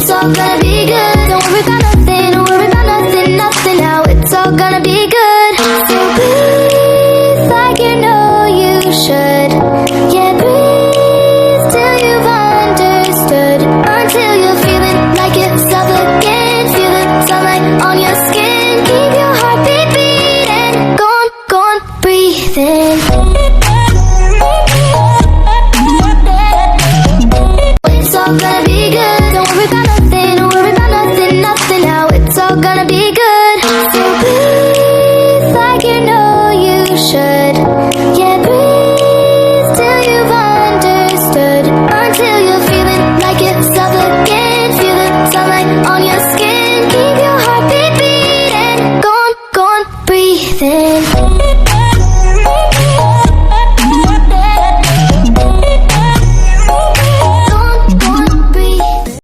it's all gonna be good. Don't worry about nothing, don't worry about nothing, nothing now. It's all gonna be good. So breathe like you know you should.